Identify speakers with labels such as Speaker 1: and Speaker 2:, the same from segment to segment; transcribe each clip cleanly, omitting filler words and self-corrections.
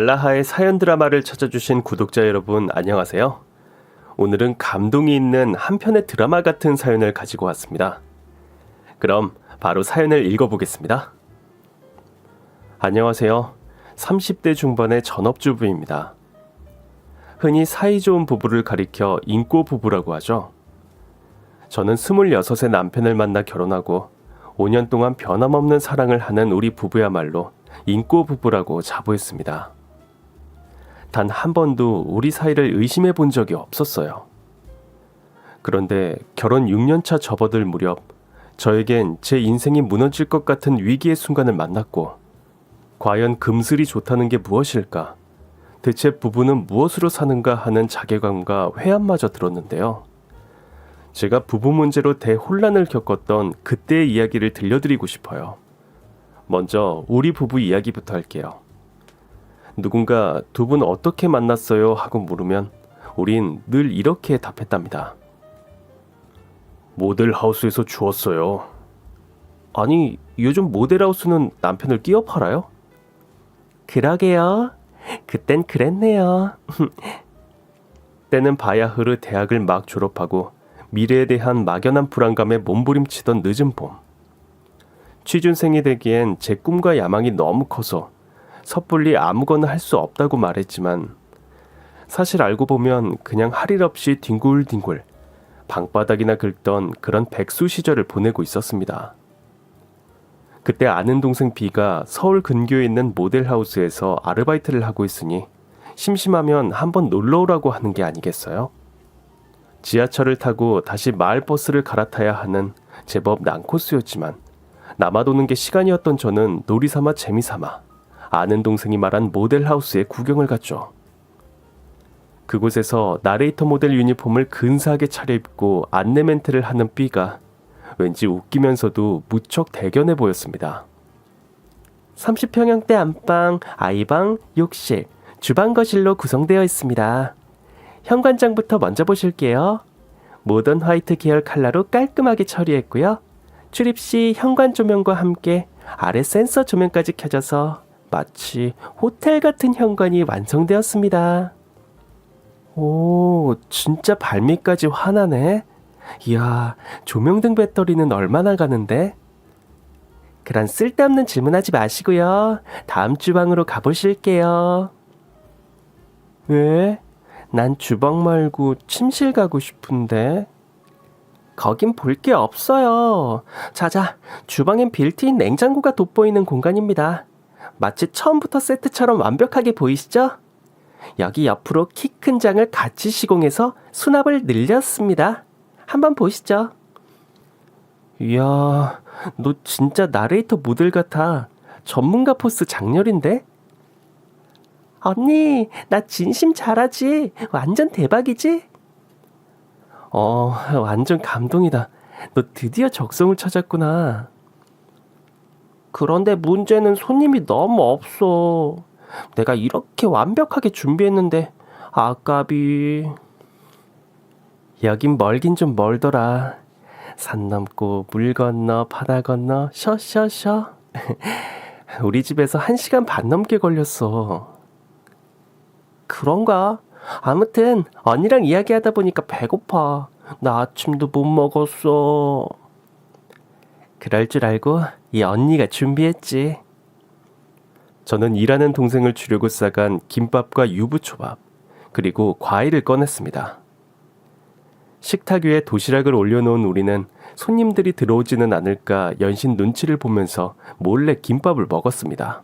Speaker 1: 알라하의 사연 드라마를 찾아주신 구독자 여러분 안녕하세요. 오늘은 감동이 있는 한 편의 드라마 같은 사연을 가지고 왔습니다. 그럼 바로 사연을 읽어보겠습니다. 안녕하세요. 30대 중반의 전업주부입니다. 흔히 사이좋은 부부를 가리켜 인꼬 부부라고 하죠. 저는 26의 남편을 만나 결혼하고 5년 동안 변함없는 사랑을 하는 우리 부부야말로 인꼬 부부라고 자부했습니다. 단 한 번도 우리 사이를 의심해 본 적이 없었어요. 그런데 결혼 6년차 접어들 무렵 저에겐 제 인생이 무너질 것 같은 위기의 순간을 만났고 과연 금슬이 좋다는 게 무엇일까? 대체 부부는 무엇으로 사는가 하는 자괴감과 회한마저 들었는데요. 제가 부부 문제로 대혼란을 겪었던 그때의 이야기를 들려드리고 싶어요. 먼저 우리 부부 이야기부터 할게요. 누군가 두 분 어떻게 만났어요? 하고 물으면 우린 늘 이렇게 답했답니다. 모델하우스에서 주웠어요. 아니, 요즘 모델하우스는 남편을 끼어 팔아요? 그러게요. 그땐 그랬네요. 때는 바야흐르 대학을 막 졸업하고 미래에 대한 막연한 불안감에 몸부림치던 늦은 봄. 취준생이 되기엔 제 꿈과 야망이 너무 커서 섣불리 아무거나 할 수 없다고 말했지만 사실 알고 보면 그냥 할 일 없이 뒹굴뒹굴 방바닥이나 긁던 그런 백수 시절을 보내고 있었습니다. 그때 아는 동생 B가 서울 근교에 있는 모델하우스에서 아르바이트를 하고 있으니 심심하면 한번 놀러 오라고 하는 게 아니겠어요? 지하철을 타고 다시 마을버스를 갈아타야 하는 제법 난코스였지만 남아도는 게 시간이었던 저는 놀이삼아 재미삼아 아는 동생이 말한 모델하우스에 구경을 갔죠. 그곳에서 나레이터 모델 유니폼을 근사하게 차려입고 안내 멘트를 하는 B가 왠지 웃기면서도 무척 대견해 보였습니다. 30평형대 안방, 아이방, 욕실, 주방 거실로 구성되어 있습니다. 현관장부터 먼저 보실게요. 모던 화이트 계열 컬러로 깔끔하게 처리했고요. 출입 시 현관 조명과 함께 아래 센서 조명까지 켜져서 마치 호텔 같은 현관이 완성되었습니다. 오, 진짜 발밑까지 환하네. 이야, 조명등 배터리는 얼마나 가는데? 그런 쓸데없는 질문하지 마시고요. 다음 주방으로 가보실게요. 왜? 난 주방 말고 침실 가고 싶은데. 거긴 볼 게 없어요. 자자, 주방엔 빌트인 냉장고가 돋보이는 공간입니다. 마치 처음부터 세트처럼 완벽하게 보이시죠? 여기 옆으로 키 큰 장을 같이 시공해서 수납을 늘렸습니다. 한번 보시죠. 이야, 너 진짜 나레이터 모델 같아. 전문가 포스 장렬인데? 언니, 나 진심 잘하지? 완전 대박이지? 완전 감동이다. 너 드디어 적성을 찾았구나. 그런데 문제는 손님이 너무 없어. 내가 이렇게 완벽하게 준비했는데 아깝이. 여긴 멀긴 좀 멀더라. 산 넘고 물 건너 바다 건너 쉬어. 우리 집에서 1시간 반 넘게 걸렸어. 그런가? 아무튼 언니랑 이야기하다 보니까 배고파. 나 아침도 못 먹었어. 그럴 줄 알고 이 언니가 준비했지. 저는 일하는 동생을 주려고 싸간 김밥과 유부초밥, 그리고 과일을 꺼냈습니다. 식탁 위에 도시락을 올려놓은 우리는 손님들이 들어오지는 않을까 연신 눈치를 보면서 몰래 김밥을 먹었습니다.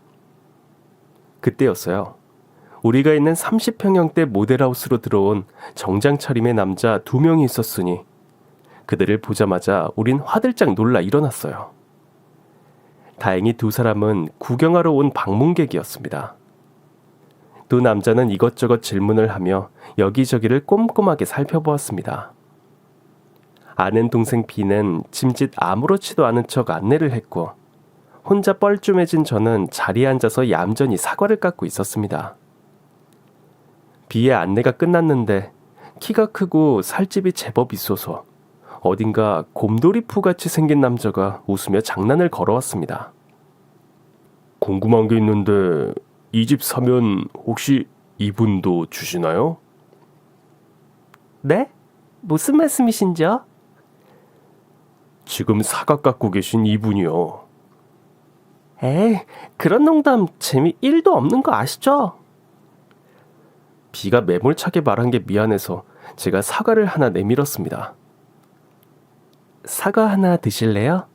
Speaker 1: 그때였어요. 우리가 있는 30평형대 모델하우스로 들어온 정장 차림의 남자 2명이 있었으니 그들을 보자마자 우린 화들짝 놀라 일어났어요. 다행히 2사람은 구경하러 온 방문객이었습니다. 두 남자는 이것저것 질문을 하며 여기저기를 꼼꼼하게 살펴보았습니다. 아는 동생 B는 짐짓 아무렇지도 않은 척 안내를 했고 혼자 뻘쭘해진 저는 자리에 앉아서 얌전히 사과를 깎고 있었습니다. B의 안내가 끝났는데 키가 크고 살집이 제법 있어서 어딘가 곰돌이푸같이 생긴 남자가 웃으며 장난을 걸어왔습니다. 궁금한 게 있는데 이 집 사면 혹시 이분도 주시나요? 네? 무슨 말씀이신지요? 지금 사각 갖고 계신 이분이요. 에이, 그런 농담 재미 1도 없는 거 아시죠? 비가 매몰차게 말한 게 미안해서 제가 사과를 하나 내밀었습니다. 사과 하나 드실래요?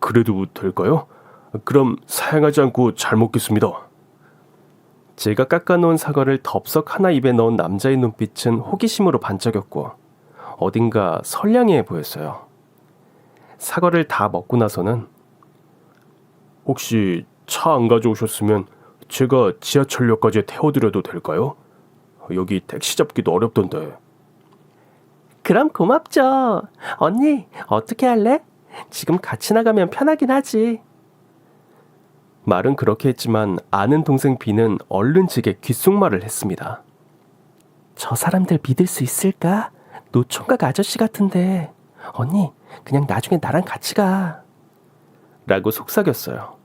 Speaker 1: 그래도 될까요? 그럼 사양하지 않고 잘 먹겠습니다. 제가 깎아놓은 사과를 덥석 하나 입에 넣은 남자의 눈빛은 호기심으로 반짝였고 어딘가 선량해 보였어요. 사과를 다 먹고 나서는 혹시 차 안 가져오셨으면 제가 지하철역까지 태워드려도 될까요? 여기 택시 잡기도 어렵던데. 그럼 고맙죠. 언니, 어떻게 할래? 지금 같이 나가면 편하긴 하지. 말은 그렇게 했지만 아는 동생 B는 얼른 제게 귓속말을 했습니다. 저 사람들 믿을 수 있을까? 노총각 아저씨 같은데. 언니, 그냥 나중에 나랑 같이 가. 라고 속삭였어요.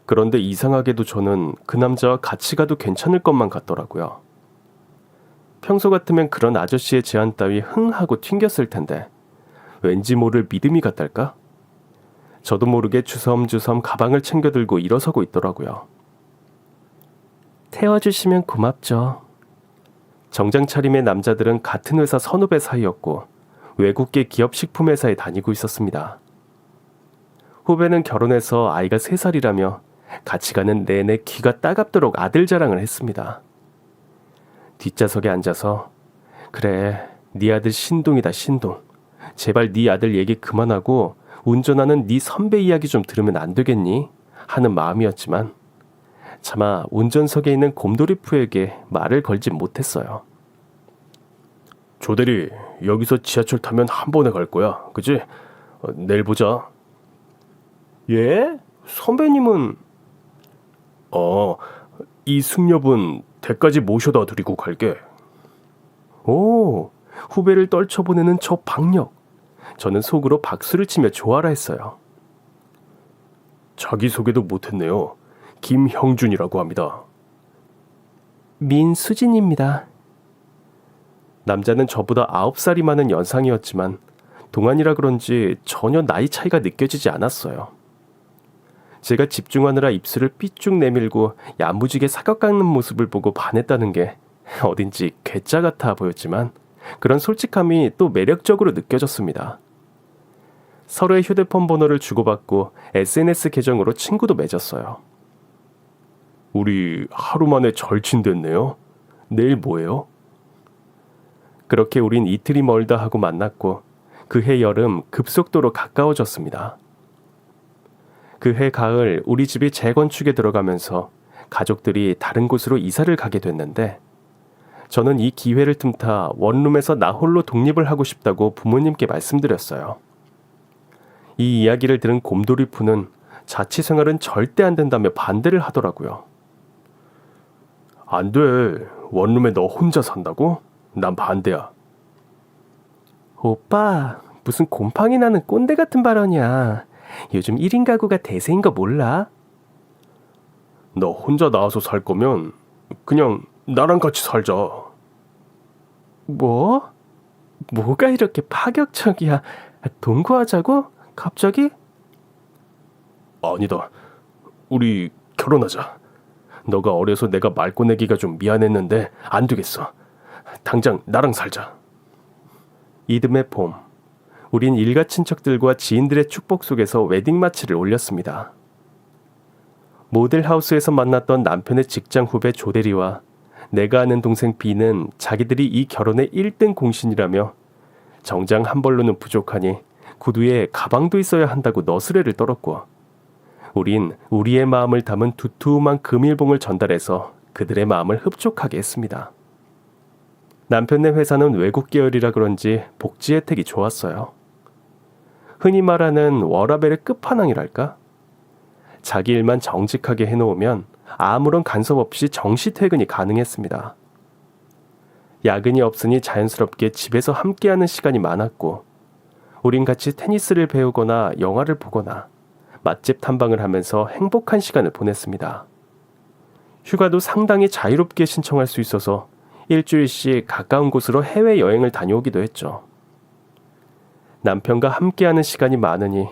Speaker 1: 그런데 이상하게도 저는 그 남자와 같이 가도 괜찮을 것만 같더라고요. 평소 같으면 그런 아저씨의 제안 따위 흥하고 튕겼을 텐데 왠지 모를 믿음이 갔달까? 저도 모르게 주섬주섬 가방을 챙겨 들고 일어서고 있더라고요. 태워주시면 고맙죠. 정장 차림의 남자들은 같은 회사 선후배 사이였고 외국계 기업 식품회사에 다니고 있었습니다. 후배는 결혼해서 아이가 3살이라며 같이 가는 내내 귀가 따갑도록 아들 자랑을 했습니다. 뒷좌석에 앉아서 그래, 네 아들 신동이다 신동. 제발 네 아들 얘기 그만하고 운전하는 네 선배 이야기 좀 들으면 안 되겠니? 하는 마음이었지만 차마 운전석에 있는 곰돌이푸에게 말을 걸지 못했어요. 조대리, 여기서 지하철 타면 한 번에 갈 거야. 그지? 내일 보자. 예? 선배님은? 이 숙녀분 댁까지 모셔다 드리고 갈게. 오, 후배를 떨쳐보내는 저 박력. 저는 속으로 박수를 치며 좋아라 했어요. 자기소개도 못했네요. 김형준이라고 합니다. 민수진입니다. 남자는 저보다 9살이 많은 연상이었지만 동안이라 그런지 전혀 나이 차이가 느껴지지 않았어요. 제가 집중하느라 입술을 삐쭉 내밀고 야무지게 사각 깎는 모습을 보고 반했다는 게 어딘지 괴짜 같아 보였지만 그런 솔직함이 또 매력적으로 느껴졌습니다. 서로의 휴대폰 번호를 주고받고 SNS 계정으로 친구도 맺었어요. 우리 하루 만에 절친됐네요. 내일 뭐예요? 그렇게 우린 이틀이 멀다 하고 만났고 그해 여름 급속도로 가까워졌습니다. 그해 가을 우리 집이 재건축에 들어가면서 가족들이 다른 곳으로 이사를 가게 됐는데 저는 이 기회를 틈타 원룸에서 나 홀로 독립을 하고 싶다고 부모님께 말씀드렸어요. 이 이야기를 들은 곰돌이푸는 자취생활은 절대 안 된다며 반대를 하더라고요. 안 돼. 원룸에 너 혼자 산다고? 난 반대야. 오빠, 무슨 곰팡이 나는 꼰대 같은 발언이야. 요즘 1인 가구가 대세인 거 몰라? 너 혼자 나와서 살 거면 그냥 나랑 같이 살자. 뭐? 뭐가 이렇게 파격적이야? 동거하자고? 갑자기? 아니다. 우리 결혼하자. 너가 어려서 내가 말 꺼내기가 좀 미안했는데 안 되겠어. 당장 나랑 살자. 이듬해 봄, 우린 일가 친척들과 지인들의 축복 속에서 웨딩 마치를 올렸습니다. 모델하우스에서 만났던 남편의 직장 후배 조대리와 내가 아는 동생 B는 자기들이 이 결혼의 1등 공신이라며 정장 한 벌로는 부족하니 구두에 가방도 있어야 한다고 너스레를 떨었고 우린 우리의 마음을 담은 두툼한 금일봉을 전달해서 그들의 마음을 흡족하게 했습니다. 남편네 회사는 외국 계열이라 그런지 복지 혜택이 좋았어요. 흔히 말하는 워라밸의 끝판왕이랄까? 자기 일만 정직하게 해놓으면 아무런 간섭 없이 정시 퇴근이 가능했습니다. 야근이 없으니 자연스럽게 집에서 함께하는 시간이 많았고 우린 같이 테니스를 배우거나 영화를 보거나 맛집 탐방을 하면서 행복한 시간을 보냈습니다. 휴가도 상당히 자유롭게 신청할 수 있어서 일주일씩 가까운 곳으로 해외여행을 다녀오기도 했죠. 남편과 함께하는 시간이 많으니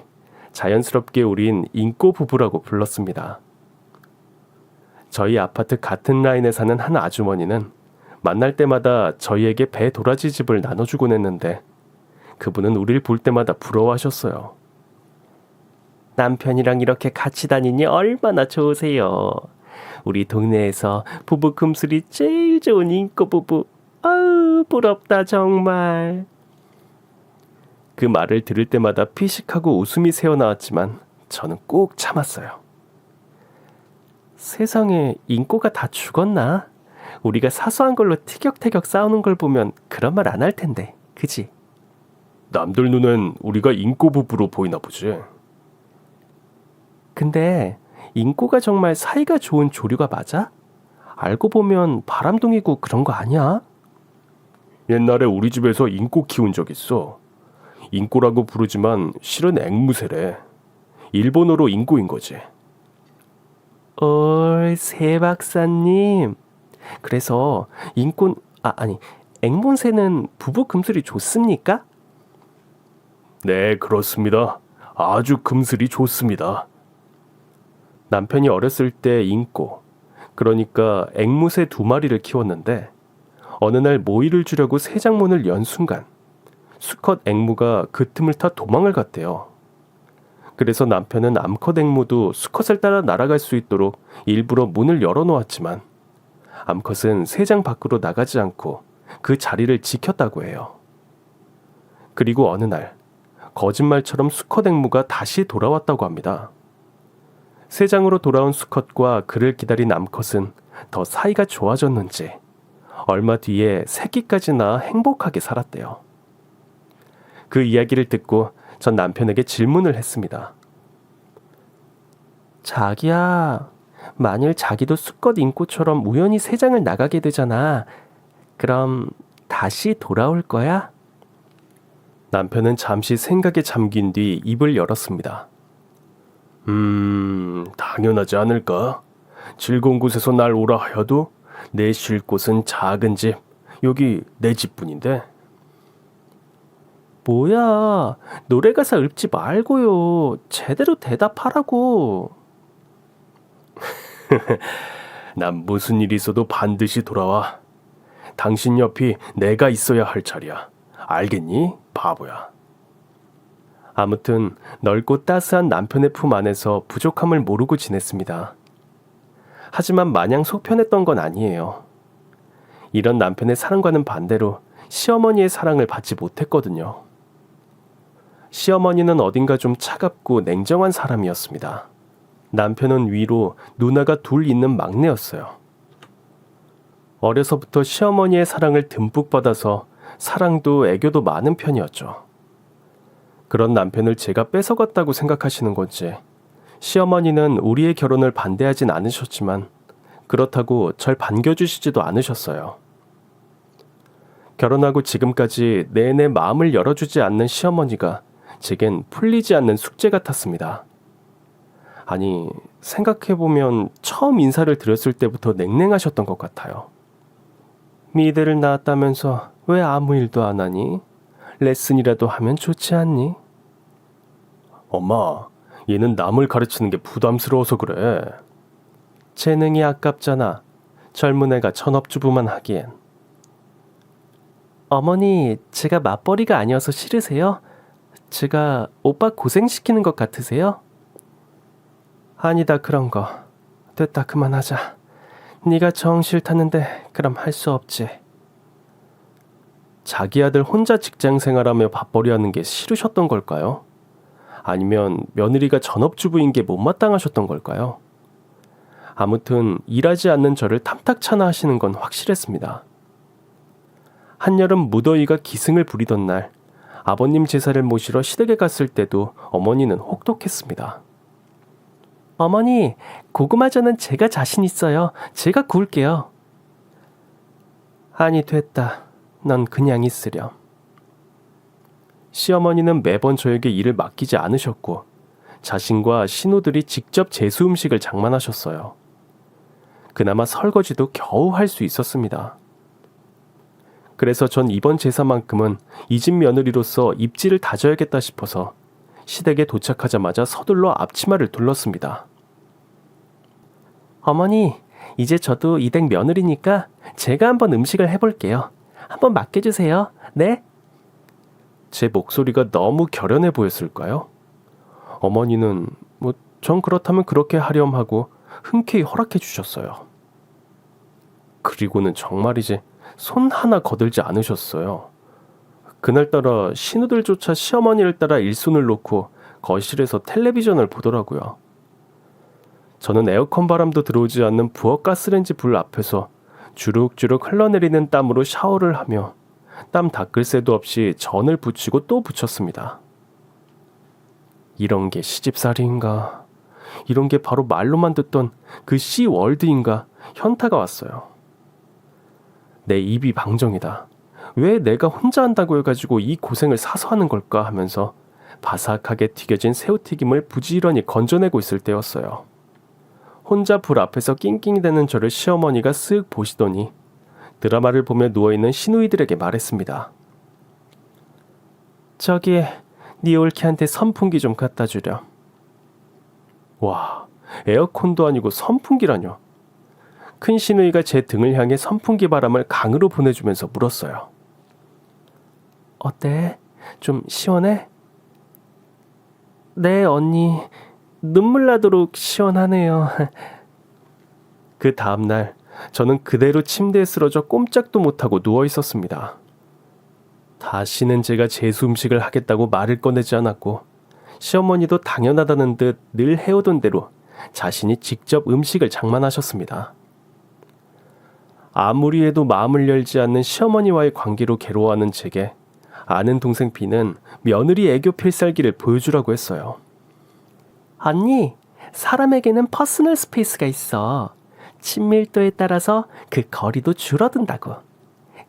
Speaker 1: 자연스럽게 우린 인꼬 부부라고 불렀습니다. 저희 아파트 같은 라인에 사는 한 아주머니는 만날 때마다 저희에게 배 도라지 즙을 나눠주곤 했는데 그분은 우릴 볼 때마다 부러워하셨어요. 남편이랑 이렇게 같이 다니니 얼마나 좋으세요. 우리 동네에서 부부 금슬이 제일 좋은 인꼬 부부. 아우 부럽다 정말. 그 말을 들을 때마다 피식하고 웃음이 새어나왔지만 저는 꼭 참았어요. 세상에 인꼬가 다 죽었나? 우리가 사소한 걸로 티격태격 싸우는 걸 보면 그런 말 안 할 텐데, 그지? 남들 눈엔 우리가 인꼬 부부로 보이나 보지. 근데 인꼬가 정말 사이가 좋은 조류가 맞아? 알고 보면 바람둥이고 그런 거 아니야? 옛날에 우리 집에서 인꼬 키운 적 있어. 인꼬라고 부르지만 실은 앵무새래. 일본어로 인꼬인 거지. 새 박사님. 그래서 앵무새는 부부 금슬이 좋습니까? 네, 그렇습니다. 아주 금슬이 좋습니다. 남편이 어렸을 때 인꼬, 그러니까 앵무새 2마리를 키웠는데 어느 날 모이를 주려고 새장문을 연 순간 수컷 앵무가 그 틈을 타 도망을 갔대요. 그래서 남편은 암컷 앵무도 수컷을 따라 날아갈 수 있도록 일부러 문을 열어놓았지만 암컷은 새장 밖으로 나가지 않고 그 자리를 지켰다고 해요. 그리고 어느 날 거짓말처럼 수컷 앵무가 다시 돌아왔다고 합니다. 새장으로 돌아온 수컷과 그를 기다린 암컷은 더 사이가 좋아졌는지 얼마 뒤에 새끼까지 낳아 행복하게 살았대요. 그 이야기를 듣고 전 남편에게 질문을 했습니다. 자기야, 만일 자기도 수컷 인꼬처럼 우연히 새장을 나가게 되잖아. 그럼 다시 돌아올 거야? 남편은 잠시 생각에 잠긴 뒤 입을 열었습니다. 당연하지 않을까? 즐거운 곳에서 날 오라 하여도 내 쉴 곳은 작은 집, 여기 내 집뿐인데. 뭐야, 노래가사 읊지 말고요. 제대로 대답하라고. 난 무슨 일이 있어도 반드시 돌아와. 당신 옆이 내가 있어야 할 자리야. 알겠니, 바보야. 아무튼 넓고 따스한 남편의 품 안에서 부족함을 모르고 지냈습니다. 하지만 마냥 속편했던 건 아니에요. 이런 남편의 사랑과는 반대로 시어머니의 사랑을 받지 못했거든요. 시어머니는 어딘가 좀 차갑고 냉정한 사람이었습니다. 남편은 위로 누나가 2 있는 막내였어요. 어려서부터 시어머니의 사랑을 듬뿍 받아서 사랑도 애교도 많은 편이었죠. 그런 남편을 제가 뺏어갔다고 생각하시는 건지 시어머니는 우리의 결혼을 반대하진 않으셨지만 그렇다고 절 반겨주시지도 않으셨어요. 결혼하고 지금까지 내내 마음을 열어주지 않는 시어머니가 제겐 풀리지 않는 숙제 같았습니다. 아니, 생각해보면 처음 인사를 드렸을 때부터 냉랭하셨던 것 같아요. 미대를 나왔다면서 왜 아무 일도 안 하니? 레슨이라도 하면 좋지 않니? 엄마, 얘는 남을 가르치는 게 부담스러워서 그래. 재능이 아깝잖아. 젊은 애가 전업주부만 하기엔. 어머니, 제가 맞벌이가 아니어서 싫으세요? 제가 오빠 고생시키는 것 같으세요? 아니다, 그런 거. 됐다, 그만하자. 네가 정 싫다는데 그럼 할 수 없지. 자기 아들 혼자 직장 생활하며 밥벌이 하는 게 싫으셨던 걸까요? 아니면 며느리가 전업주부인 게 못마땅하셨던 걸까요? 아무튼 일하지 않는 저를 탐탁찮아 하시는 건 확실했습니다. 한여름 무더위가 기승을 부리던 날 아버님 제사를 모시러 시댁에 갔을 때도 어머니는 혹독했습니다. 어머니, 고구마전은 제가 자신 있어요. 제가 구울게요. 아니, 됐다. 넌 그냥 있으렴. 시어머니는 매번 저에게 일을 맡기지 않으셨고 자신과 신우들이 직접 제수 음식을 장만하셨어요. 그나마 설거지도 겨우 할 수 있었습니다. 그래서 전 이번 제사만큼은 이 집 며느리로서 입지를 다져야겠다 싶어서 시댁에 도착하자마자 서둘러 앞치마를 둘렀습니다. 어머니, 이제 저도 이 댁 며느리니까 제가 한번 음식을 해볼게요. 한번 맡겨주세요. 네? 제 목소리가 너무 결연해 보였을까요? 어머니는 전 그렇다면 그렇게 하렴 하고 흔쾌히 허락해 주셨어요. 그리고는 정말이지 손 하나 거들지 않으셨어요. 그날따라 신우들조차 시어머니를 따라 일손을 놓고 거실에서 텔레비전을 보더라고요. 저는 에어컨 바람도 들어오지 않는 부엌 가스레인지 불 앞에서 주룩주룩 흘러내리는 땀으로 샤워를 하며 땀 닦을 새도 없이 전을 붙이고 또 붙였습니다. 이런 게 시집살이인가? 이런 게 바로 말로만 듣던 그 씨월드인가? 현타가 왔어요. 내 입이 방정이다. 왜 내가 혼자 한다고 해가지고 이 고생을 사서 하는 걸까 하면서 바삭하게 튀겨진 새우튀김을 부지런히 건져내고 있을 때였어요. 혼자 불 앞에서 낑낑대는 저를 시어머니가 쓱 보시더니 드라마를 보며 누워있는 시누이들에게 말했습니다. 저기 네 올케한테 선풍기 좀 갖다 주렴. 와, 에어컨도 아니고 선풍기라뇨. 큰 시누이가 제 등을 향해 선풍기 바람을 강으로 보내주면서 물었어요. 어때? 좀 시원해? 네, 언니. 눈물 나도록 시원하네요. 그 다음날 저는 그대로 침대에 쓰러져 꼼짝도 못하고 누워 있었습니다. 다시는 제가 제수 음식을 하겠다고 말을 꺼내지 않았고 시어머니도 당연하다는 듯 늘 해오던 대로 자신이 직접 음식을 장만하셨습니다. 아무리 해도 마음을 열지 않는 시어머니와의 관계로 괴로워하는 제게 아는 동생 B는 며느리 애교 필살기를 보여주라고 했어요. 언니, 사람에게는 퍼스널 스페이스가 있어. 친밀도에 따라서 그 거리도 줄어든다고.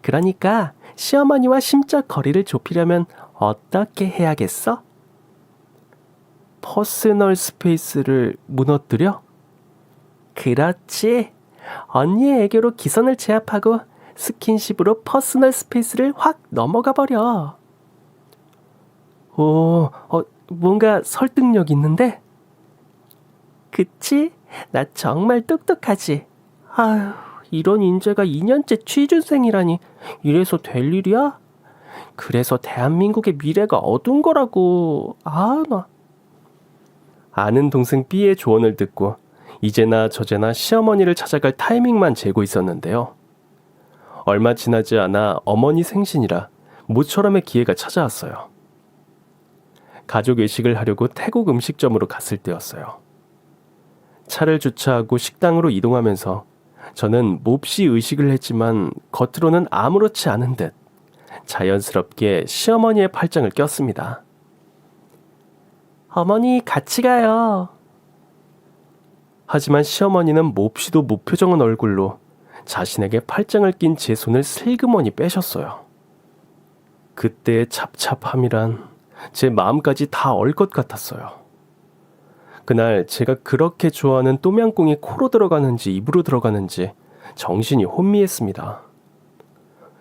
Speaker 1: 그러니까 시어머니와 심적 거리를 좁히려면 어떻게 해야겠어? 퍼스널 스페이스를 무너뜨려? 그렇지. 언니의 애교로 기선을 제압하고 스킨십으로 퍼스널 스페이스를 확 넘어가 버려. 뭔가 설득력 있는데? 그치? 나 정말 똑똑하지? 아휴, 이런 인재가 2년째 취준생이라니 이래서 될 일이야? 그래서 대한민국의 미래가 어두운 거라고. 나. 아는 동생 B의 조언을 듣고 이제나 저제나 시어머니를 찾아갈 타이밍만 재고 있었는데요. 얼마 지나지 않아 어머니 생신이라 모처럼의 기회가 찾아왔어요. 가족 외식을 하려고 태국 음식점으로 갔을 때였어요. 차를 주차하고 식당으로 이동하면서 저는 몹시 의식을 했지만 겉으로는 아무렇지 않은 듯 자연스럽게 시어머니의 팔짱을 꼈습니다. 어머니 같이 가요. 하지만 시어머니는 몹시도 무표정한 얼굴로 자신에게 팔짱을 낀 제 손을 슬그머니 빼셨어요. 그때의 찹찹함이란 제 마음까지 다 얼 것 같았어요. 그날 제가 그렇게 좋아하는 똠양꿍이 코로 들어가는지 입으로 들어가는지 정신이 혼미했습니다.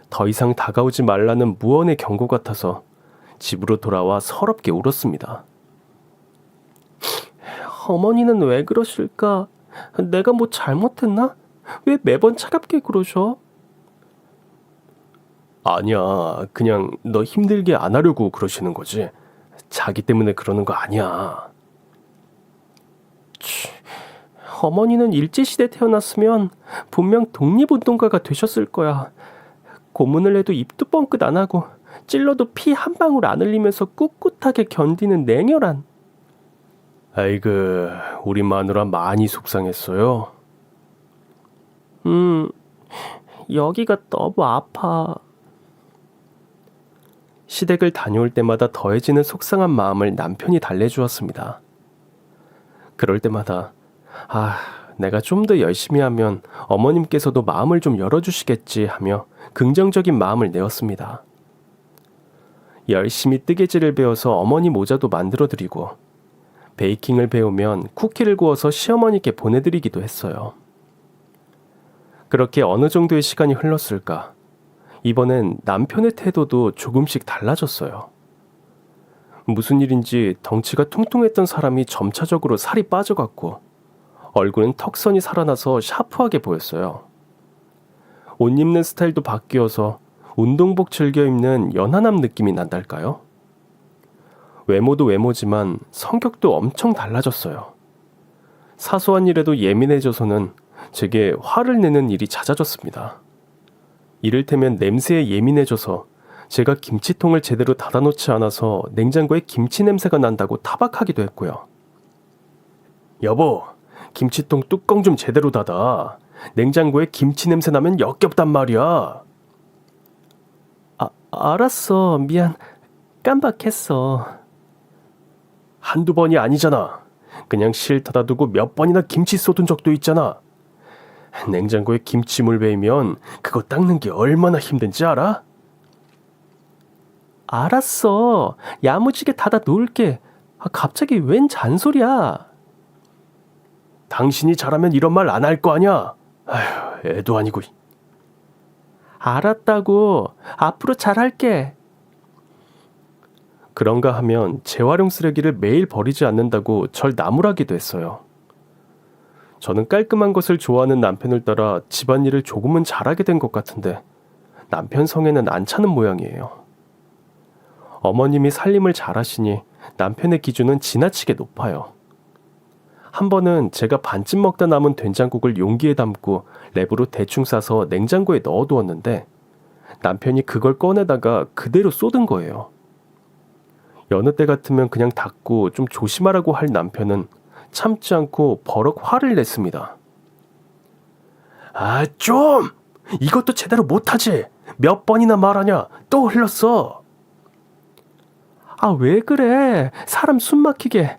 Speaker 1: 더 이상 다가오지 말라는 무언의 경고 같아서 집으로 돌아와 서럽게 울었습니다. 어머니는 왜 그러실까? 내가 뭐 잘못했나? 왜 매번 차갑게 그러셔? 아니야, 그냥 너 힘들게 안 하려고 그러시는 거지. 자기 때문에 그러는 거 아니야. 어머니는 일제시대 태어났으면 분명 독립운동가가 되셨을 거야. 고문을 해도 입도 뻥끗 안 하고 찔러도 피 한 방울 안 흘리면서 꿋꿋하게 견디는 냉혈한. 아이고, 우리 마누라 많이 속상했어요. 여기가 너무 아파. 시댁을 다녀올 때마다 더해지는 속상한 마음을 남편이 달래주었습니다. 그럴 때마다 내가 좀 더 열심히 하면 어머님께서도 마음을 좀 열어주시겠지 하며 긍정적인 마음을 내었습니다. 열심히 뜨개질을 배워서 어머니 모자도 만들어드리고 베이킹을 배우면 쿠키를 구워서 시어머니께 보내드리기도 했어요. 그렇게 어느 정도의 시간이 흘렀을까? 이번엔 남편의 태도도 조금씩 달라졌어요. 무슨 일인지 덩치가 퉁퉁했던 사람이 점차적으로 살이 빠져갔고 얼굴은 턱선이 살아나서 샤프하게 보였어요. 옷 입는 스타일도 바뀌어서 운동복 즐겨 입는 연하남 느낌이 난달까요? 외모도 외모지만 성격도 엄청 달라졌어요. 사소한 일에도 예민해져서는 제게 화를 내는 일이 잦아졌습니다. 이를테면 냄새에 예민해져서 제가 김치통을 제대로 닫아놓지 않아서 냉장고에 김치 냄새가 난다고 타박하기도 했고요. 여보, 김치통 뚜껑 좀 제대로 닫아. 냉장고에 김치 냄새 나면 역겹단 말이야. 알았어. 미안. 깜빡했어. 한두 번이 아니잖아. 그냥 싫다다 두고 몇 번이나 김치 쏟은 적도 있잖아. 냉장고에 김치물 베이면 그거 닦는 게 얼마나 힘든지 알아? 알았어. 야무지게 닫아 놓을게. 갑자기 웬 잔소리야? 당신이 잘하면 이런 말 안 할 거 아냐? 아휴, 애도 아니고. 알았다고. 앞으로 잘할게. 그런가 하면 재활용 쓰레기를 매일 버리지 않는다고 절 나무라기도 했어요. 저는 깔끔한 것을 좋아하는 남편을 따라 집안일을 조금은 잘하게 된 것 같은데 남편 성에는 안 차는 모양이에요. 어머님이 살림을 잘하시니 남편의 기준은 지나치게 높아요. 한 번은 제가 반쯤 먹다 남은 된장국을 용기에 담고 랩으로 대충 싸서 냉장고에 넣어두었는데 남편이 그걸 꺼내다가 그대로 쏟은 거예요. 여느 때 같으면 그냥 닫고 좀 조심하라고 할 남편은 참지 않고 버럭 화를 냈습니다. 아, 좀! 이것도 제대로 못하지! 몇 번이나 말하냐? 또 흘렀어! 아, 왜 그래? 사람 숨 막히게.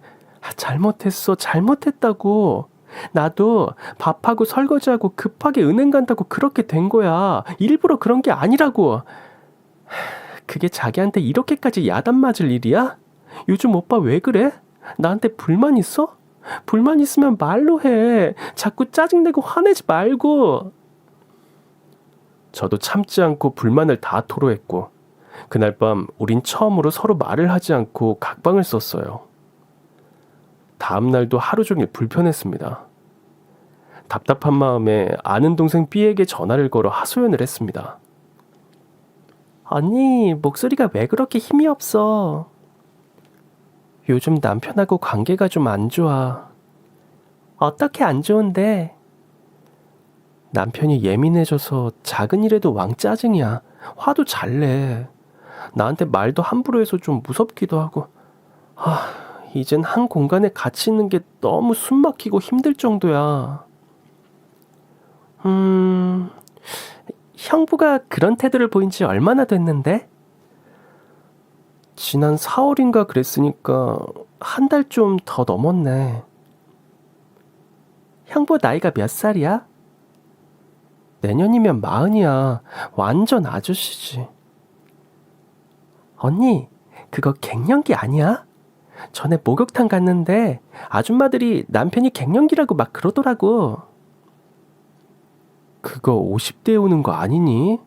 Speaker 1: 잘못했어. 잘못했다고. 나도 밥하고 설거지하고 급하게 은행 간다고 그렇게 된 거야. 일부러 그런 게 아니라고. 그게 자기한테 이렇게까지 야단 맞을 일이야? 요즘 오빠 왜 그래? 나한테 불만 있어? 불만 있으면 말로 해. 자꾸 짜증내고 화내지 말고. 저도 참지 않고 불만을 다 토로했고 그날 밤 우린 처음으로 서로 말을 하지 않고 각방을 썼어요. 다음 날도 하루 종일 불편했습니다. 답답한 마음에 아는 동생 B에게 전화를 걸어 하소연을 했습니다. 언니, 목소리가 왜 그렇게 힘이 없어? 요즘 남편하고 관계가 좀 안 좋아. 어떻게 안 좋은데? 남편이 예민해져서 작은 일에도 왕짜증이야. 화도 잘 내. 나한테 말도 함부로 해서 좀 무섭기도 하고. 이젠 한 공간에 같이 있는 게 너무 숨 막히고 힘들 정도야. 형부가 그런 태도를 보인 지 얼마나 됐는데? 지난 4월인가 그랬으니까 한 달 좀 더 넘었네. 형부 나이가 몇 살이야? 내년이면 40이야. 완전 아저씨지. 언니, 그거 갱년기 아니야? 전에 목욕탕 갔는데 아줌마들이 남편이 갱년기라고 막 그러더라고. 그거 50대에 오는 거 아니니?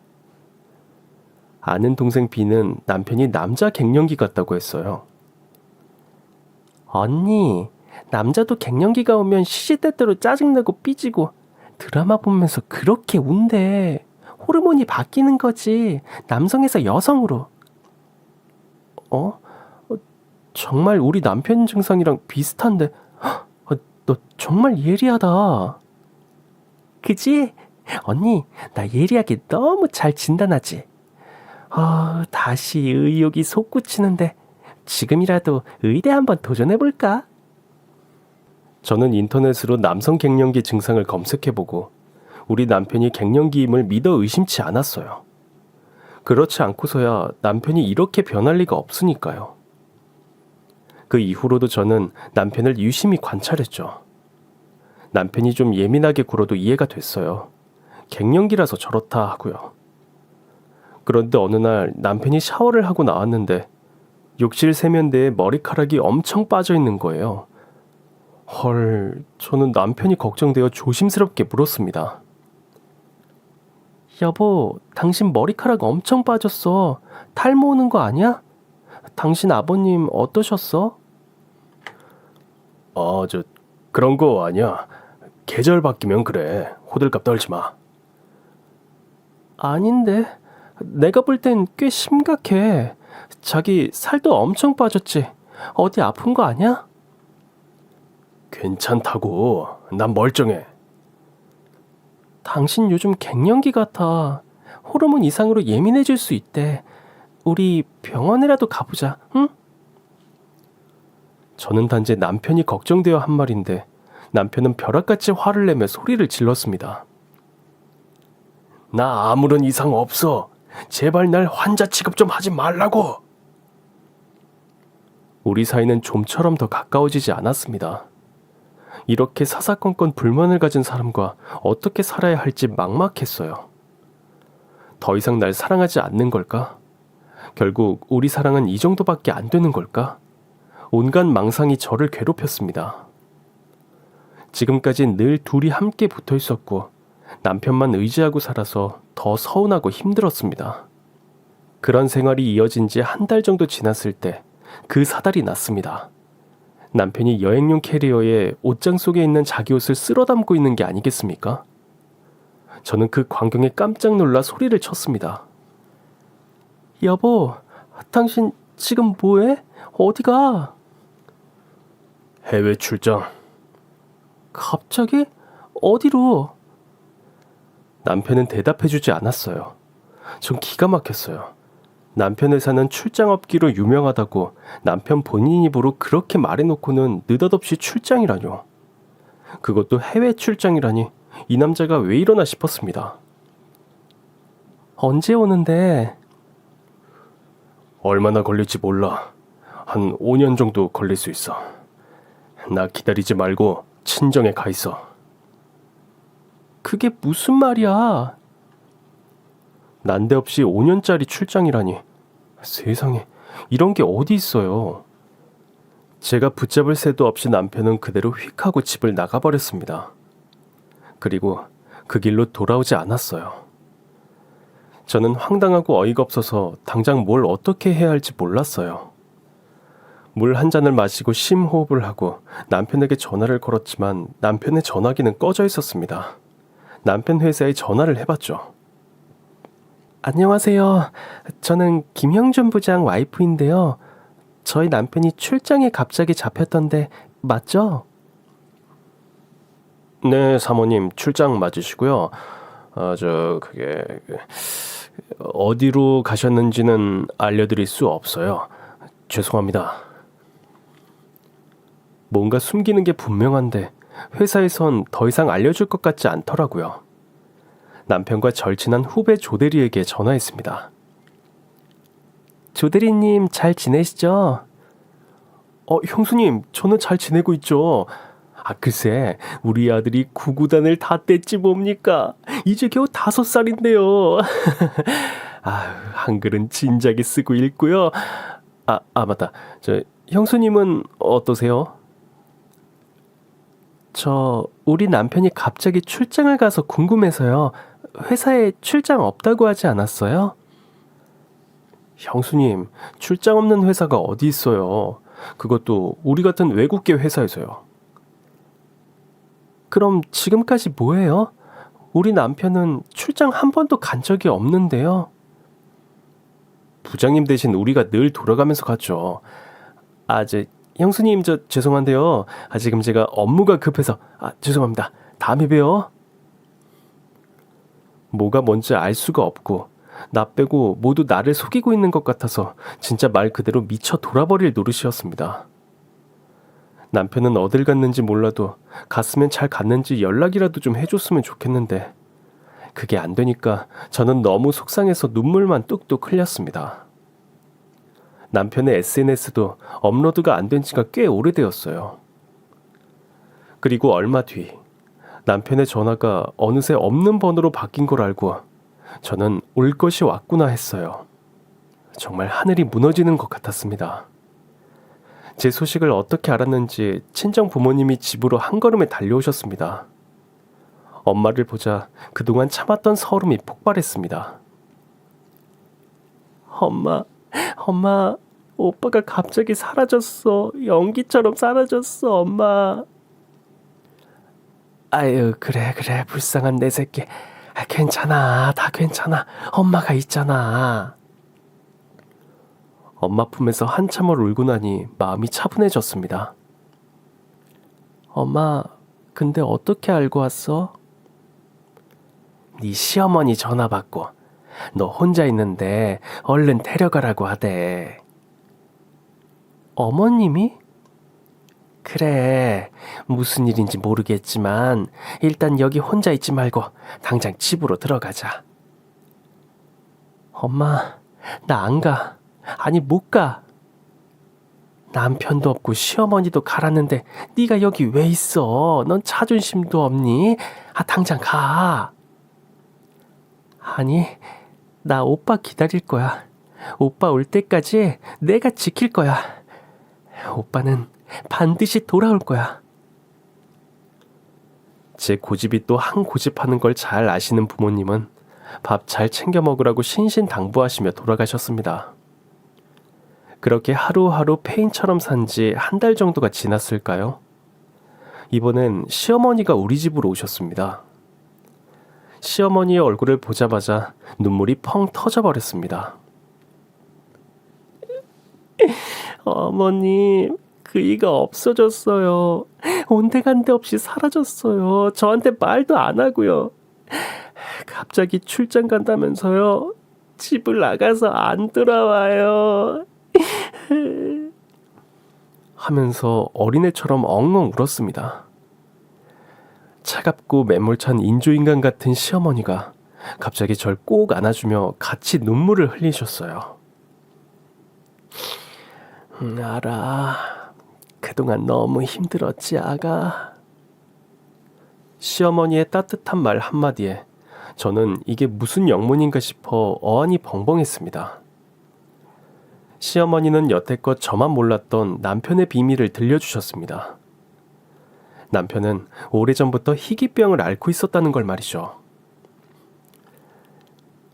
Speaker 1: 아는 동생 B는 남편이 남자 갱년기 같다고 했어요. 언니, 남자도 갱년기가 오면 시시때때로 짜증내고 삐지고 드라마 보면서 그렇게 운대. 호르몬이 바뀌는 거지. 남성에서 여성으로. 정말 우리 남편 증상이랑 비슷한데 너 정말 예리하다. 그지? 언니, 나 예리하게 너무 잘 진단하지. 다시 의욕이 솟구치는데 지금이라도 의대 한번 도전해볼까? 저는 인터넷으로 남성 갱년기 증상을 검색해보고 우리 남편이 갱년기임을 믿어 의심치 않았어요. 그렇지 않고서야 남편이 이렇게 변할 리가 없으니까요. 그 이후로도 저는 남편을 유심히 관찰했죠. 남편이 좀 예민하게 굴어도 이해가 됐어요. 갱년기라서 저렇다 하고요. 그런데 어느 날 남편이 샤워를 하고 나왔는데 욕실 세면대에 머리카락이 엄청 빠져 있는 거예요. 헐, 저는 남편이 걱정되어 조심스럽게 물었습니다. 여보, 당신 머리카락 엄청 빠졌어. 탈모 오는 거 아니야? 당신 아버님 어떠셨어? 그런 거 아니야. 계절 바뀌면 그래. 호들갑 떨지 마. 아닌데. 내가 볼 땐 꽤 심각해. 자기 살도 엄청 빠졌지. 어디 아픈 거 아니야? 괜찮다고. 난 멀쩡해. 당신 요즘 갱년기 같아. 호르몬 이상으로 예민해질 수 있대. 우리 병원이라도 가보자, 응? 저는 단지 남편이 걱정되어 한 말인데 남편은 벼락같이 화를 내며 소리를 질렀습니다. 나 아무런 이상 없어. 제발 날 환자 취급 좀 하지 말라고. 우리 사이는 좀처럼 더 가까워지지 않았습니다. 이렇게 사사건건 불만을 가진 사람과 어떻게 살아야 할지 막막했어요. 더 이상 날 사랑하지 않는 걸까? 결국 우리 사랑은 이 정도밖에 안 되는 걸까? 온갖 망상이 저를 괴롭혔습니다. 지금까지 늘 둘이 함께 붙어 있었고 남편만 의지하고 살아서 더 서운하고 힘들었습니다. 그런 생활이 이어진 지 한 달 정도 지났을 때 그 사달이 났습니다. 남편이 여행용 캐리어에 옷장 속에 있는 자기 옷을 쓸어 담고 있는 게 아니겠습니까? 저는 그 광경에 깜짝 놀라 소리를 쳤습니다. 여보, 당신 지금 뭐해? 어디 가? 해외 출장. 갑자기? 어디로? 남편은 대답해주지 않았어요. 전 기가 막혔어요. 남편 회사는 출장 업기로 유명하다고 남편 본인 입으로 그렇게 말해놓고는 느닷없이 출장이라뇨. 그것도 해외 출장이라니 이 남자가 왜 이러나 싶었습니다. 언제 오는데? 얼마나 걸릴지 몰라. 한 5년 정도 걸릴 수 있어. 나 기다리지 말고 친정에 가 있어. 그게 무슨 말이야? 난데없이 5년짜리 출장이라니. 세상에, 이런 게 어디 있어요. 제가 붙잡을 새도 없이 남편은 그대로 휙 하고 집을 나가버렸습니다. 그리고 그 길로 돌아오지 않았어요. 저는 황당하고 어이가 없어서 당장 뭘 어떻게 해야 할지 몰랐어요. 물 한 잔을 마시고 심호흡을 하고 남편에게 전화를 걸었지만 남편의 전화기는 꺼져 있었습니다. 남편 회사에 전화를 해봤죠. 안녕하세요. 저는 김형준 부장 와이프인데요. 저희 남편이 출장에 갑자기 잡혔던데 맞죠? 네, 사모님 출장 맞으시고요. 어디로 가셨는지는 알려드릴 수 없어요. 죄송합니다. 뭔가 숨기는 게 분명한데 회사에선 더 이상 알려줄 것 같지 않더라고요. 남편과 절친한 후배 조대리에게 전화했습니다. 조대리님 잘 지내시죠? 형수님, 저는 잘 지내고 있죠. 글쎄, 우리 아들이 구구단을 다 뗐지 뭡니까? 이제 겨우 5살인데요. 한글은 진작에 쓰고 읽고요. 맞다. 형수님은 어떠세요? 우리 남편이 갑자기 출장을 가서 궁금해서요. 회사에 출장 없다고 하지 않았어요? 형수님, 출장 없는 회사가 어디 있어요? 그것도 우리 같은 외국계 회사에서요. 그럼 지금까지 뭐해요? 우리 남편은 출장 한 번도 간 적이 없는데요. 부장님 대신 우리가 늘 돌아가면서 갔죠. 형수님, 죄송한데요. 지금 제가 업무가 급해서. 죄송합니다. 다음에 봬요. 뭐가 뭔지 알 수가 없고 나 빼고 모두 나를 속이고 있는 것 같아서 진짜 말 그대로 미쳐 돌아버릴 노릇이었습니다. 남편은 어딜 갔는지 몰라도 갔으면 잘 갔는지 연락이라도 좀 해줬으면 좋겠는데 그게 안 되니까 저는 너무 속상해서 눈물만 뚝뚝 흘렸습니다. 남편의 SNS도 업로드가 안 된 지가 꽤 오래되었어요. 그리고 얼마 뒤 남편의 전화가 어느새 없는 번호로 바뀐 걸 알고 저는 올 것이 왔구나 했어요. 정말 하늘이 무너지는 것 같았습니다. 제 소식을 어떻게 알았는지 친정 부모님이 집으로 한 걸음에 달려오셨습니다. 엄마를 보자 그동안 참았던 서름이 폭발했습니다. 엄마, 오빠가 갑자기 사라졌어. 연기처럼 사라졌어, 엄마. 아유, 그래, 불쌍한 내 새끼. 괜찮아, 다 괜찮아. 엄마가 있잖아. 엄마 품에서 한참을 울고 나니 마음이 차분해졌습니다. 엄마, 근데 어떻게 알고 왔어? 네 시어머니 전화 받고 너 혼자 있는데 얼른 데려가라고 하대. 어머님이? 그래, 무슨 일인지 모르겠지만 일단 여기 혼자 있지 말고 당장 집으로 들어가자. 엄마, 나 안 가. 아니, 못 가. 남편도 없고 시어머니도 갈았는데 네가 여기 왜 있어? 넌 자존심도 없니? 당장 가. 아니, 나 오빠 기다릴 거야. 오빠 올 때까지 내가 지킬 거야. 오빠는 반드시 돌아올 거야. 제 고집이 또 한 고집하는 걸 잘 아시는 부모님은 밥 잘 챙겨 먹으라고 신신당부하시며 돌아가셨습니다. 그렇게 하루하루 페인처럼 산 지 한 달 정도가 지났을까요? 이번엔 시어머니가 우리 집으로 오셨습니다. 시어머니의 얼굴을 보자마자 눈물이 펑 터져버렸습니다. 어머님, 그이가 없어졌어요. 온데간데 없이 사라졌어요. 저한테 말도 안 하고요. 갑자기 출장 간다면서요. 집을 나가서 안 돌아와요. 하면서 어린애처럼 엉엉 울었습니다. 차갑고 매몰찬 인조인간 같은 시어머니가 갑자기 절 꼭 안아주며 같이 눈물을 흘리셨어요. 알아. 그동안 너무 힘들었지, 아가. 시어머니의 따뜻한 말 한마디에 저는 이게 무슨 영문인가 싶어 어안이 벙벙했습니다. 시어머니는 여태껏 저만 몰랐던 남편의 비밀을 들려주셨습니다. 남편은 오래전부터 희귀병을 앓고 있었다는 걸 말이죠.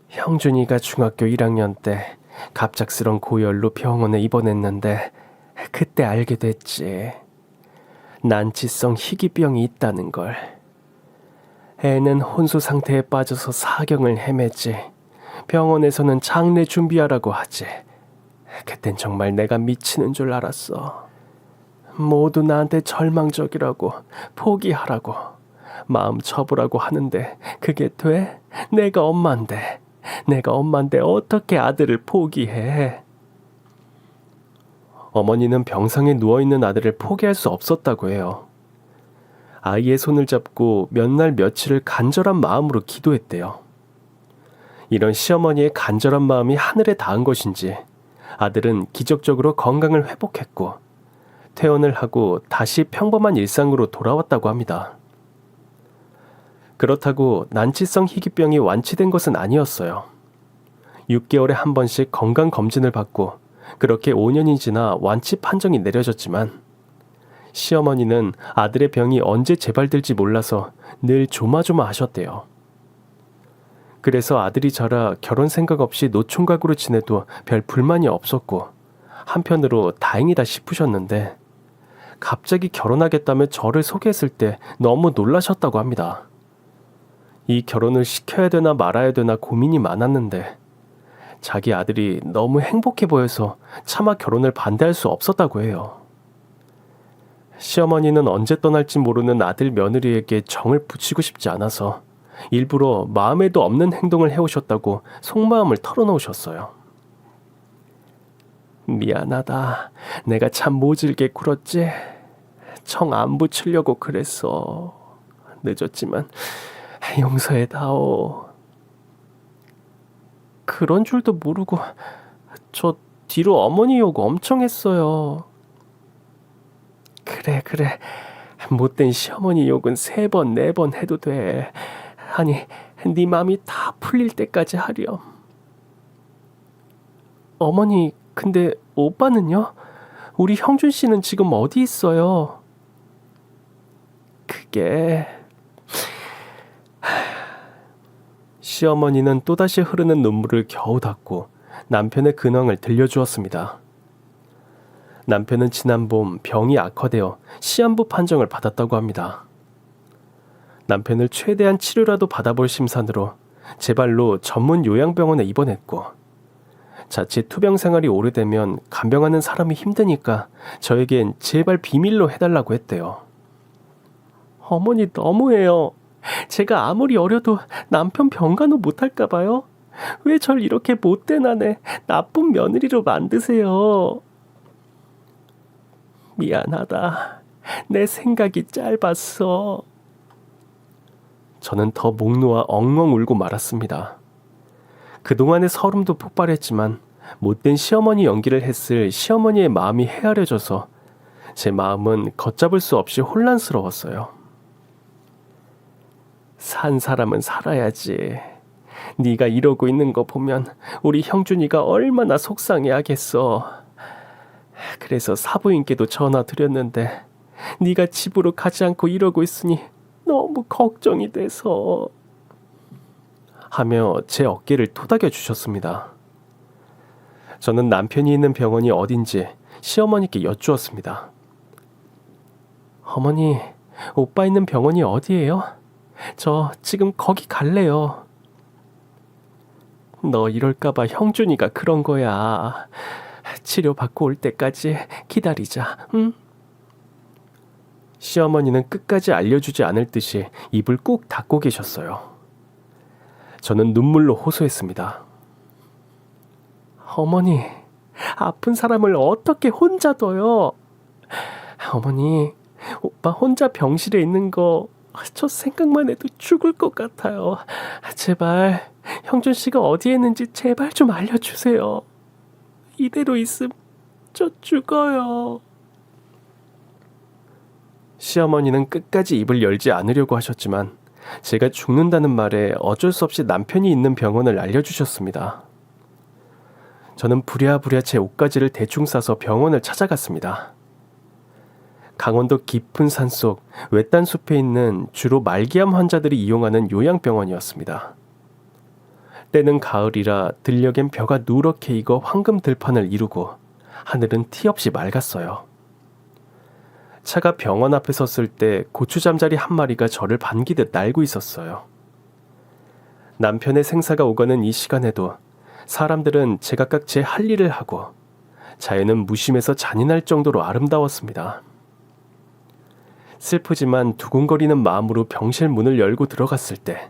Speaker 1: 형준이가 중학교 1학년 때 갑작스런 고열로 병원에 입원했는데 그때 알게 됐지. 난치성 희귀병이 있다는 걸. 애는 혼수 상태에 빠져서 사경을 헤매지. 병원에서는 장례 준비하라고 하지. 그땐 정말 내가 미치는 줄 알았어. 모두 나한테 절망적이라고, 포기하라고, 마음 접으라고 하는데 그게 돼? 내가 엄마인데 어떻게 아들을 포기해? 어머니는 병상에 누워있는 아들을 포기할 수 없었다고 해요. 아이의 손을 잡고 몇 날 며칠을 간절한 마음으로 기도했대요. 이런 시어머니의 간절한 마음이 하늘에 닿은 것인지 아들은 기적적으로 건강을 회복했고 퇴원을 하고 다시 평범한 일상으로 돌아왔다고 합니다. 그렇다고 난치성 희귀병이 완치된 것은 아니었어요. 6개월에 한 번씩 건강검진을 받고 그렇게 5년이 지나 완치 판정이 내려졌지만 시어머니는 아들의 병이 언제 재발될지 몰라서 늘 조마조마하셨대요. 그래서 아들이 자라 결혼 생각 없이 노총각으로 지내도 별 불만이 없었고 한편으로 다행이다 싶으셨는데 갑자기 결혼하겠다며 저를 소개했을 때 너무 놀라셨다고 합니다. 이 결혼을 시켜야 되나 말아야 되나 고민이 많았는데 자기 아들이 너무 행복해 보여서 차마 결혼을 반대할 수 없었다고 해요. 시어머니는 언제 떠날지 모르는 아들 며느리에게 정을 붙이고 싶지 않아서 일부러 마음에도 없는 행동을 해오셨다고 속마음을 털어놓으셨어요. 미안하다. 내가 참 모질게 굴었지. 정 안 붙이려고 그랬어. 늦었지만 용서해다오. 그런 줄도 모르고 저 뒤로 어머니 욕 엄청 했어요. 그래. 못된 시어머니 욕은 3번, 4번 해도 돼. 아니, 네 맘이 다 풀릴 때까지 하렴. 어머니, 근데 오빠는요? 우리 형준 씨는 지금 어디 있어요? 그게... 시어머니는 또다시 흐르는 눈물을 겨우 닦고 남편의 근황을 들려주었습니다. 남편은 지난 봄 병이 악화되어 시한부 판정을 받았다고 합니다. 남편을 최대한 치료라도 받아볼 심산으로 제 발로 전문 요양병원에 입원했고, 자칫 투병 생활이 오래되면 간병하는 사람이 힘드니까 저에겐 제발 비밀로 해달라고 했대요. 어머니 너무해요. 제가 아무리 어려도 남편 병간호 못할까봐요? 왜 절 이렇게 못된 아내, 나쁜 며느리로 만드세요? 미안하다. 내 생각이 짧았어. 저는 더 목 놓아 엉엉 울고 말았습니다. 그동안의 서름도 폭발했지만 못된 시어머니 연기를 했을 시어머니의 마음이 헤아려져서 제 마음은 걷잡을 수 없이 혼란스러웠어요. 산 사람은 살아야지. 네가 이러고 있는 거 보면 우리 형준이가 얼마나 속상해하겠어. 그래서 사부인께도 전화 드렸는데 네가 집으로 가지 않고 이러고 있으니 너무 걱정이 돼서, 하며 제 어깨를 토닥여 주셨습니다. 저는 남편이 있는 병원이 어딘지 시어머니께 여쭈었습니다. 어머니, 오빠 있는 병원이 어디예요? 저 지금 거기 갈래요. 너 이럴까봐 형준이가 그런 거야. 치료받고 올 때까지 기다리자, 응? 시어머니는 끝까지 알려주지 않을 듯이 입을 꾹 닫고 계셨어요. 저는 눈물로 호소했습니다. 어머니, 아픈 사람을 어떻게 혼자 둬요? 어머니, 오빠 혼자 병실에 있는 거 저 생각만 해도 죽을 것 같아요. 제발 형준 씨가 어디에 있는지 제발 좀 알려주세요. 이대로 있음 저 죽어요. 시어머니는 끝까지 입을 열지 않으려고 하셨지만 제가 죽는다는 말에 어쩔 수 없이 남편이 있는 병원을 알려주셨습니다. 저는 부랴부랴 제 옷가지를 대충 싸서 병원을 찾아갔습니다. 강원도 깊은 산속 외딴 숲에 있는 주로 말기암 환자들이 이용하는 요양병원이었습니다. 때는 가을이라 들녘엔 벼가 누렇게 익어 황금 들판을 이루고 하늘은 티 없이 맑았어요. 차가 병원 앞에 섰을 때 고추잠자리 한 마리가 저를 반기듯 날고 있었어요. 남편의 생사가 오가는 이 시간에도 사람들은 제각각 제 할 일을 하고 자연은 무심해서 잔인할 정도로 아름다웠습니다. 슬프지만 두근거리는 마음으로 병실 문을 열고 들어갔을 때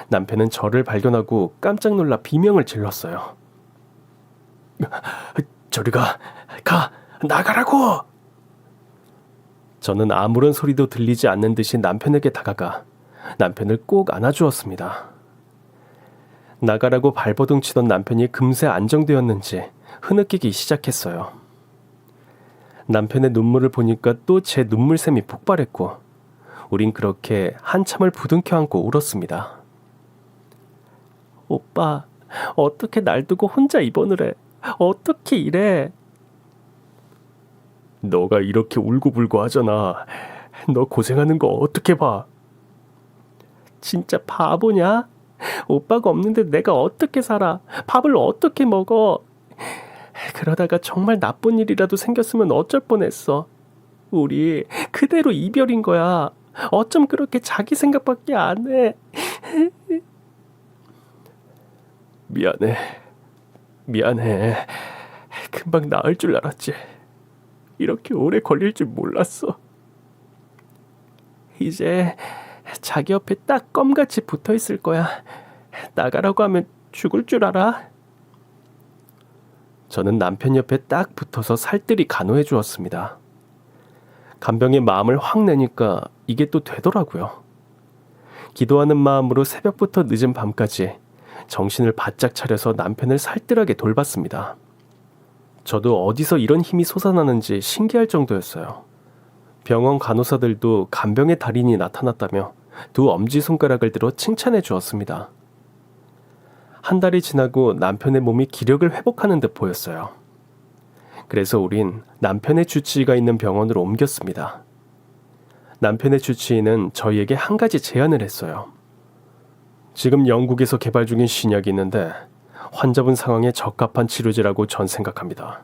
Speaker 1: 남편은 저를 발견하고 깜짝 놀라 비명을 질렀어요. 저리 가! 나가라고! 저는 아무런 소리도 들리지 않는 듯이 남편에게 다가가 남편을 꼭 안아주었습니다. 나가라고 발버둥 치던 남편이 금세 안정되었는지 흐느끼기 시작했어요. 남편의 눈물을 보니까 또 제 눈물샘이 폭발했고 우린 그렇게 한참을 부둥켜 안고 울었습니다. 오빠, 어떻게 날 두고 혼자 입원을 해? 어떻게 이래? 너가 이렇게 울고불고 하잖아. 너 고생하는 거 어떻게 봐? 진짜 바보냐? 오빠가 없는데 내가 어떻게 살아? 밥을 어떻게 먹어? 그러다가 정말 나쁜 일이라도 생겼으면 어쩔 뻔했어. 우리 그대로 이별인 거야. 어쩜 그렇게 자기 생각밖에 안 해? 미안해. 금방 나을 줄 알았지. 이렇게 오래 걸릴 줄 몰랐어. 이제 자기 옆에 딱 껌같이 붙어 있을 거야. 나가라고 하면 죽을 줄 알아? 저는 남편 옆에 딱 붙어서 살뜰히 간호해 주었습니다. 간병의 마음을 확 내니까 이게 또 되더라고요. 기도하는 마음으로 새벽부터 늦은 밤까지 정신을 바짝 차려서 남편을 살뜰하게 돌봤습니다. 저도 어디서 이런 힘이 솟아나는지 신기할 정도였어요. 병원 간호사들도 간병의 달인이 나타났다며 두 엄지손가락을 들어 칭찬해 주었습니다. 한 달이 지나고 남편의 몸이 기력을 회복하는 듯 보였어요. 그래서 우린 남편의 주치의가 있는 병원으로 옮겼습니다. 남편의 주치의는 저희에게 한 가지 제안을 했어요. 지금 영국에서 개발 중인 신약이 있는데 환자분 상황에 적합한 치료제라고 전 생각합니다.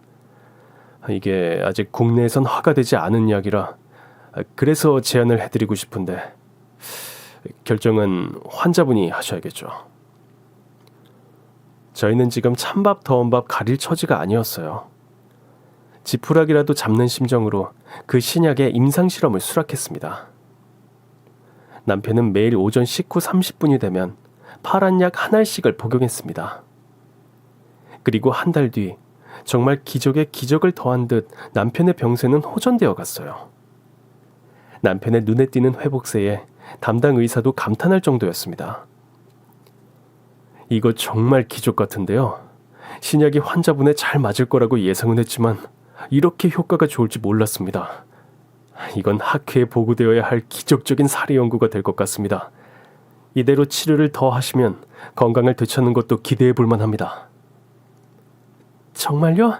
Speaker 1: 이게 아직 국내에선 허가되지 않은 약이라 그래서 제안을 해드리고 싶은데 결정은 환자분이 하셔야겠죠. 저희는 지금 찬밥 더운 밥 가릴 처지가 아니었어요. 지푸라기라도 잡는 심정으로 그 신약의 임상실험을 수락했습니다. 남편은 매일 오전 식후 30분이 되면 파란 약 한 알씩을 복용했습니다. 그리고 한 달 뒤 정말 기적에 기적을 더한 듯 남편의 병세는 호전되어 갔어요. 남편의 눈에 띄는 회복세에 담당 의사도 감탄할 정도였습니다. 이거 정말 기적 같은데요. 신약이 환자분에 잘 맞을 거라고 예상은 했지만 이렇게 효과가 좋을지 몰랐습니다. 이건 학회에 보고되어야 할 기적적인 사례 연구가 될 것 같습니다. 이대로 치료를 더 하시면 건강을 되찾는 것도 기대해 볼 만합니다. 정말요?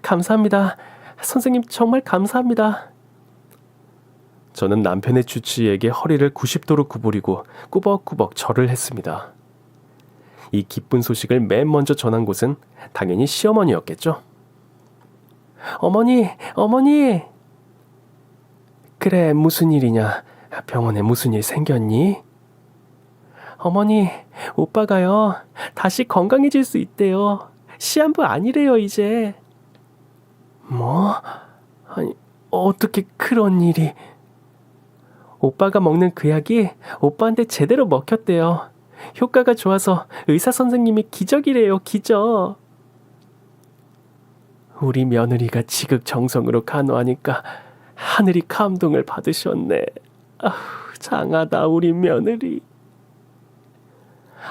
Speaker 1: 감사합니다. 선생님 정말 감사합니다. 저는 남편의 주치의에게 허리를 90도로 구부리고 꾸벅꾸벅 절을 했습니다. 이 기쁜 소식을 맨 먼저 전한 곳은 당연히 시어머니였겠죠. 어머니, 어머니! 그래, 무슨 일이냐? 병원에 무슨 일 생겼니? 어머니, 오빠가요. 다시 건강해질 수 있대요. 시한부 아니래요, 이제. 뭐? 아니, 어떻게 그런 일이... 오빠가 먹는 그 약이 오빠한테 제대로 먹혔대요. 효과가 좋아서 의사 선생님이 기적이래요, 기적. 우리 며느리가 지극정성으로 간호하니까 하늘이 감동을 받으셨네. 아휴, 장하다 우리 며느리.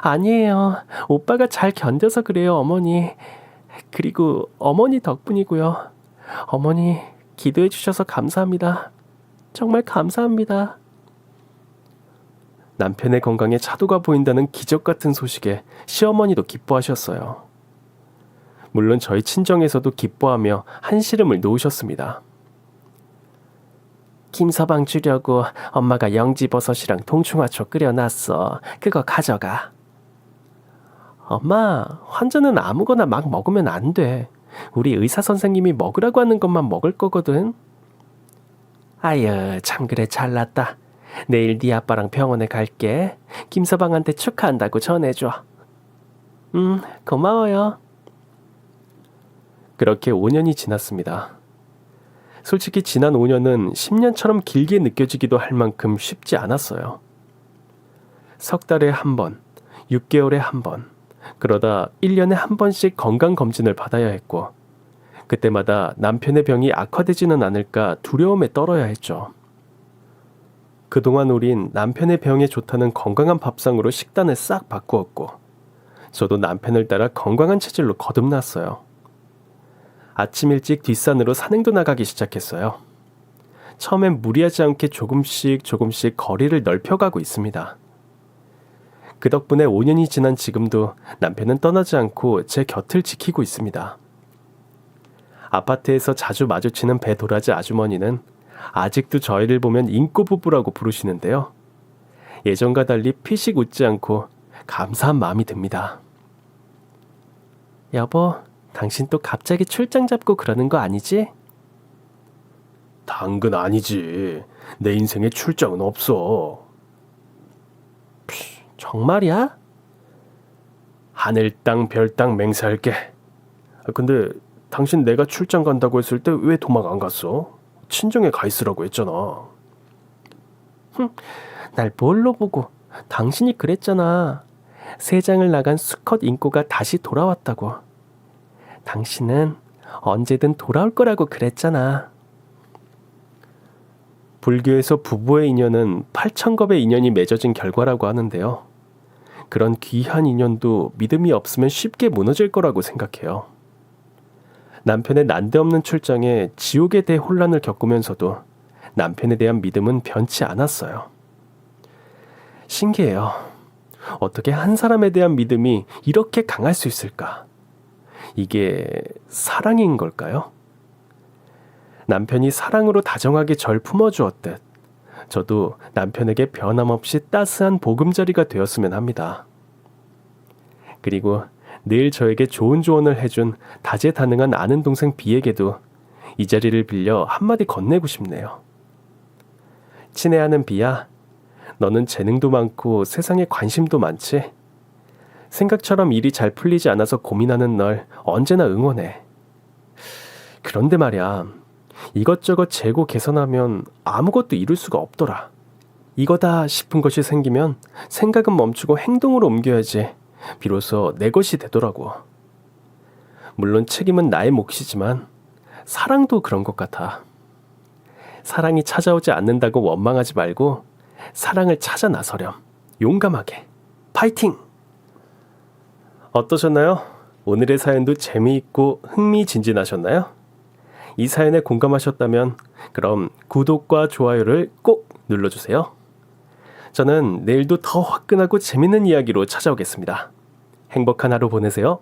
Speaker 1: 아니에요. 오빠가 잘 견뎌서 그래요, 어머니. 그리고 어머니 덕분이고요. 어머니 기도해 주셔서 감사합니다. 정말 감사합니다. 남편의 건강에 차도가 보인다는 기적 같은 소식에 시어머니도 기뻐하셨어요. 물론 저희 친정에서도 기뻐하며 한시름을 놓으셨습니다. 김서방 주려고 엄마가 영지버섯이랑 동충하초 끓여놨어. 그거 가져가. 엄마, 환자는 아무거나 막 먹으면 안 돼. 우리 의사 선생님이 먹으라고 하는 것만 먹을 거거든. 아유, 참 그래 잘났다. 내일 네 아빠랑 병원에 갈게. 김서방한테 축하한다고 전해줘. 고마워요. 그렇게 5년이 지났습니다. 솔직히 지난 5년은 10년처럼 길게 느껴지기도 할 만큼 쉽지 않았어요. 석 달에 한 번, 6개월에 한 번, 그러다 1년에 한 번씩 건강검진을 받아야 했고 그때마다 남편의 병이 악화되지는 않을까 두려움에 떨어야 했죠. 그동안 우린 남편의 병에 좋다는 건강한 밥상으로 식단을 싹 바꾸었고 저도 남편을 따라 건강한 체질로 거듭났어요. 아침 일찍 뒷산으로 산행도 나가기 시작했어요. 처음엔 무리하지 않게 조금씩 거리를 넓혀가고 있습니다. 그 덕분에 5년이 지난 지금도 남편은 떠나지 않고 제 곁을 지키고 있습니다. 아파트에서 자주 마주치는 배도라지 아주머니는 아직도 저희를 보면 인꼬부부라고 부르시는데요. 예전과 달리 피식 웃지 않고 감사한 마음이 듭니다. 여보, 당신 또 갑자기 출장 잡고 그러는 거 아니지? 당근 아니지. 내 인생에 출장은 없어. 정말이야? 하늘 땅 별 땅 맹세할게. 근데 당신 내가 출장 간다고 했을 때 왜 도망 안 갔어? 친정에 가 있으라고 했잖아. 날 뭘로 보고. 당신이 그랬잖아. 세장을 나간 수컷 인꼬가 다시 돌아왔다고. 당신은 언제든 돌아올 거라고 그랬잖아. 불교에서 부부의 인연은 8,000겁의 인연이 맺어진 결과라고 하는데요. 그런 귀한 인연도 믿음이 없으면 쉽게 무너질 거라고 생각해요. 남편의 난데없는 출장에 지옥에 대해 혼란을 겪으면서도 남편에 대한 믿음은 변치 않았어요. 신기해요. 어떻게 한 사람에 대한 믿음이 이렇게 강할 수 있을까? 이게 사랑인 걸까요? 남편이 사랑으로 다정하게 절 품어주었듯 저도 남편에게 변함없이 따스한 보금자리가 되었으면 합니다. 그리고 늘 저에게 좋은 조언을 해준 다재다능한 아는 동생 B에게도 이 자리를 빌려 한마디 건네고 싶네요. 친애하는 B야, 너는 재능도 많고 세상에 관심도 많지? 생각처럼 일이 잘 풀리지 않아서 고민하는 널 언제나 응원해. 그런데 말야, 이것저것 재고 개선하면 아무것도 이룰 수가 없더라. 이거다 싶은 것이 생기면 생각은 멈추고 행동으로 옮겨야지 비로소 내 것이 되더라고. 물론 책임은 나의 몫이지만 사랑도 그런 것 같아. 사랑이 찾아오지 않는다고 원망하지 말고 사랑을 찾아 나서렴. 용감하게. 파이팅! 어떠셨나요? 오늘의 사연도 재미있고 흥미진진하셨나요? 이 사연에 공감하셨다면 그럼 구독과 좋아요를 꼭 눌러주세요. 저는 내일도 더 화끈하고 재밌는 이야기로 찾아오겠습니다. 행복한 하루 보내세요.